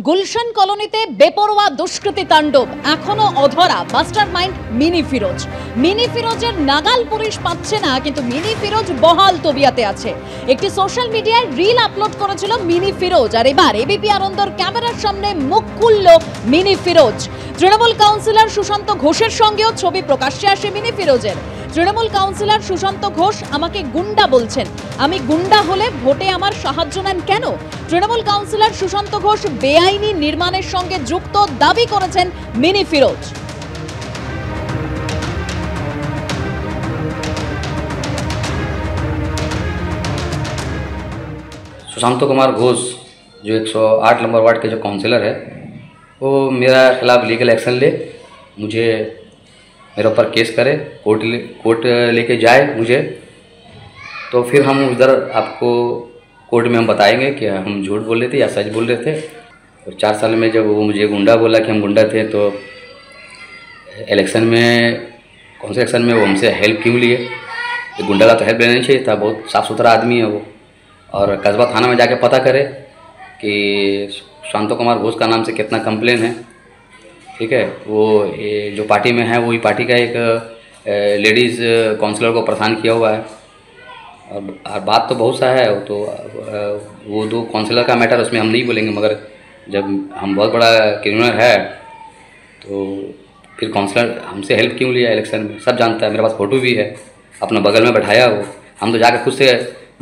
গুলশান কলোনিতে বেপরোয়া দুষ্কৃতী তাণ্ডব, এখনো অধরা মাস্টারমাইন্ড মিনি ফিরোজ। মিনি ফিরোজের নাগাল পুলিশ পাচ্ছে না, কিন্তু মিনি ফিরোজ বহাল তবিয়াতে আছে। একটি সোশ্যাল মিডিয়ায় রিল আপলোড করেছিল মিনি ফিরোজ, আর এবার এবিপি আনন্দর ক্যামেরার সামনে মুখ খুলল মিনি ফিরোজ। তৃণমূল কাউন্সিলর সুশান্ত ঘোষের সঙ্গেও ছবি প্রকাশ্যে আসে মিনি ফিরোজের। তৃণমূল কাউন্সিলর সুশান্ত ঘোষ আমাকে গুন্ডা বলছেন, আমি গুন্ডা হলে ভোটে আমার সাহায্য নেন কেন? তৃণমূল কাউন্সিলর সুশান্ত ঘোষ বেআইনি নির্মাণের সঙ্গে যুক্ত দাবি করেছেন মিনি ফিরোজ। सुशांत कुमार घोष जो 108 नंबर वार्ड के जो काउंसिलर है, वो मेरा खिलाफ लीगल एक्शन ले, मुझे मेरे ऊपर केस करे, कोर्ट लेके जाए मुझे, तो फिर हम उधर आपको कोर्ट में हम बताएंगे कि हम झूठ बोल रहे थे या सच बोल रहे थे। और 4 साल में जब वो मुझे गुंडा बोला कि हम गुंडा थे, तो इलेक्शन में कौन से इलेक्शन में वो हमसे हेल्प क्यों लिए? गुंडा का तो हेल्प लेना नहीं चाहिए था, बहुत साफ़ सुथरा आदमी है वो। और कस्बा थाना में जाके पता करे कि सुशांत कुमार घोष का नाम से कितना कंप्लेन है, ठीक है। वो जो पार्टी में है वही पार्टी का एक लेडीज़ काउंसलर को प्रधान किया हुआ है। और बात तो बहुत सा है, तो वो 2 काउंसलर का मैटर उसमें हम नहीं बोलेंगे, मगर जब हम बहुत बड़ा क्रिमिनल है तो फिर काउंसलर हमसे हेल्प क्यों लिया इलेक्शन में? सब जानता है, मेरे पास फ़ोटो भी है, अपना बगल में बैठाया वो। हम तो जाकर खुद से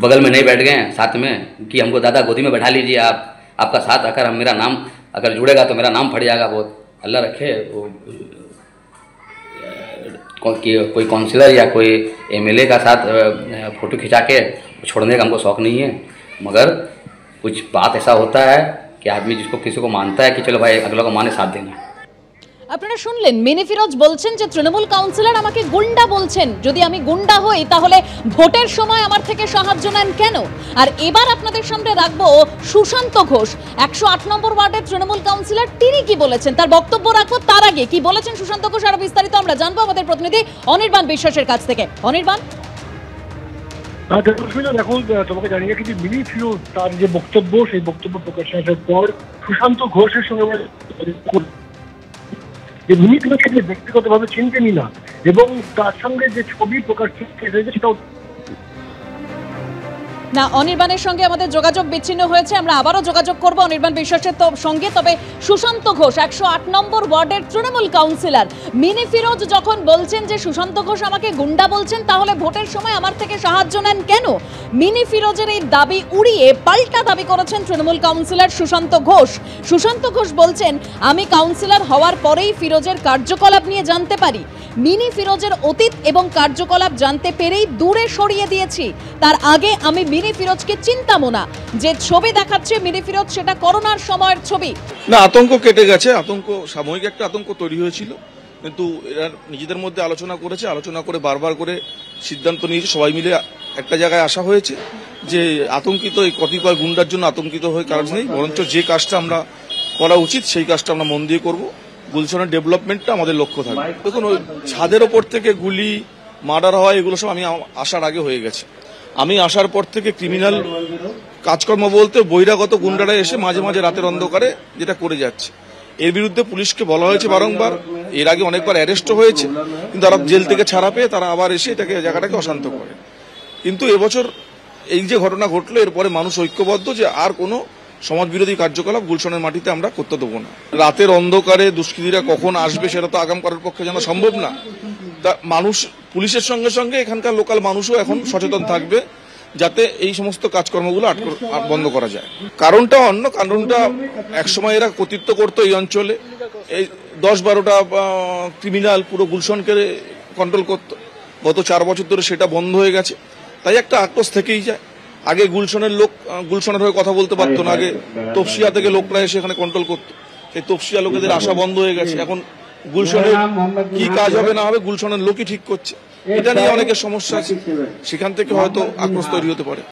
बगल में नहीं बैठ गए हैं साथ में कि हमको दादा गोदी में बैठा लीजिए आप, आपका साथ आकर हम मेरा नाम अगर जुड़ेगा तो मेरा नाम फट जाएगा बहुत। अल्लाह रखे वो कोई काउंसिलर या कोई एमएलए का साथ फ़ोटो खिंचा के छोड़ने का हमको शौक़ नहीं है, मगर कुछ बात ऐसा होता है कि आदमी जिसको किसी को मानता है कि चलो भाई अगला को माने साथ देना। আপনারা শুনলেন মিনি ফিরোজ বলছেন যে তৃণমূল কাউন্সিলর আমাকে গুন্ডা বলছেন, যদি আমি গুন্ডা হই তাহলে ভোটের সময় আমার থেকে সাহায্য নেন কেন? আর এবার আপনাদের সামনে রাখবো সুশান্ত ঘোষ, 108 নম্বর ওয়ার্ডের তৃণমূল কাউন্সিলর, তিনি কি বলেছেন তার বক্তব্য রাখবো। তার আগে কি বলেছেন সুশান্ত ঘোষ আরো বিস্তারিত আমরা জানবো আমাদের প্রতিনিধি অনির্বাণ বিশ্বাসের কাছ থেকে। অনির্বাণ, এখন তোমাকে জানিয়ে রাখি যে মিনি ফিরোজ তার যে বক্তব্য, সেই বক্তব্য প্রকাশ আসার পর সুশান্ত ঘোষের সঙ্গে যে মিনি ফিরোজকে যে ব্যক্তিগতভাবে চিনতেনি না, এবং তার সঙ্গে যে ছবি প্রকাশ হয়েছে সেটাও না। অনির্বাণের সঙ্গে আমাদের যোগাযোগ বিচ্ছিন্ন হয়েছে, আমরা আবারও যোগাযোগ করব অনির্বাণ বিশ্বাসের সঙ্গে। তবে সুশান্ত ঘোষ 108 নম্বর ওয়ার্ডের তৃণমূল কাউন্সিলর, মিনি ফিরোজ যখন বলছেন যে সুশান্ত ঘোষ আমাকে গুন্ডা বলছেন, তাহলে ভোটের সময় আমার থেকে সাহায্য নেন কেন? মিনি ফিরোজের এই দাবি উড়িয়ে পাল্টা দাবি করেছেন তৃণমূল কাউন্সিলর সুশান্ত ঘোষ। সুশান্ত ঘোষ বলছেন, আমি কাউন্সিলর হওয়ার পরেই ফিরোজের কার্যকলাপ নিয়ে জানতে পারি, মিনি ফিরোজের অতীত এবং কার্যকলাপ জানতে পেরেই দূরে সরিয়ে দিয়েছি। তার আগে আমি মিনি ফিরোজকে চিনতামও না। যে ছবি দেখাচ্ছে মিনি ফিরোজ, সেটা করোনার সময়ের ছবি। না, আতঙ্ক কেটে গেছে, আতঙ্ক সাময়িক একটা আতঙ্ক তৈরি হয়েছিল, কিন্তু এরা নিজেদের মধ্যে আলোচনা করেছে, আলোচনা করে বারবার করে সিদ্ধান্ত নিয়েছে, সবাই মিলে একটা জায়গায় আসা হয়েছে যে আতঙ্কিত এই কতিপয় গুন্ডার জন্য আতঙ্কিত হয়ে কাজ নেই, বরঞ্চ যে কাজটা আমরা করা উচিত সেই কাজটা আমরা মন দিয়ে করব। গুলশানের ডেভেলপমেন্টটা আমাদের লক্ষ্য থাকবে। দেখুন, ওই ছাদের ওপর থেকে গুলি, মার্ডার হওয়া, এগুলো সব আমি আসার আগে হয়ে গেছে। আমি আসার পর থেকে ক্রিমিনাল কাজকর্ম বলতে বহিরাগত গুন্ডারা এসে মাঝে মাঝে রাতের অন্ধকারে যেটা করে যাচ্ছে, এর বিরুদ্ধে পুলিশকে বলা হয়েছে বারংবার। এর আগে অনেকবার অ্যারেস্টও হয়েছে, কিন্তু তারা জেল থেকে ছাড়া পেয়ে তারা আবার এসে এটাকে জায়গাটাকে অশান্ত করে। কিন্তু এবছর এই যে ঘটনা ঘটলো, এরপরে মানুষ ঐক্যবদ্ধ যে আর কোনো সমাজ বিরোধী কার্যকলাপ গুলশানের মাটিতে আমরা করতে দেবো না। রাতের অন্ধকারে দুষ্কৃতীরা কখন আসবে সেটা তো আগাম করার পক্ষে জানা সম্ভব না। তা মানুষ, পুলিশের সঙ্গে সঙ্গে এখানকার লোকাল মানুষও এখন সচেতন থাকবে যাতে এই সমস্ত কাজকর্মগুলো বন্ধ করা যায়। কারণটা অন্য, কারণটা একসময় এরা কর্তৃত্ব করতো এই অঞ্চলে, এই 10-12টা ক্রিমিনাল পুরো গুলশানকে কন্ট্রোল করতো। গত 4 বছর ধরে সেটা বন্ধ হয়ে গেছে, তাই একটা আক্রোশ থেকেই যায়। আগে গুলশানের লোক গুলশানের হয়ে কথা বলতে পারতো না, আগে তপসিয়া থেকে লোকরা এসে এখানে কন্ট্রোল করতো, সেই তপসিয়া লোকেদের আসা বন্ধ হয়ে গেছে। এখন গুলশানের কি কাজ হবে না হবে গুলশানের লোকই ঠিক করছে, এটা নিয়ে অনেকের সমস্যা আছে, সেখান থেকে হয়তো আক্রোশ তৈরি হতে পারে।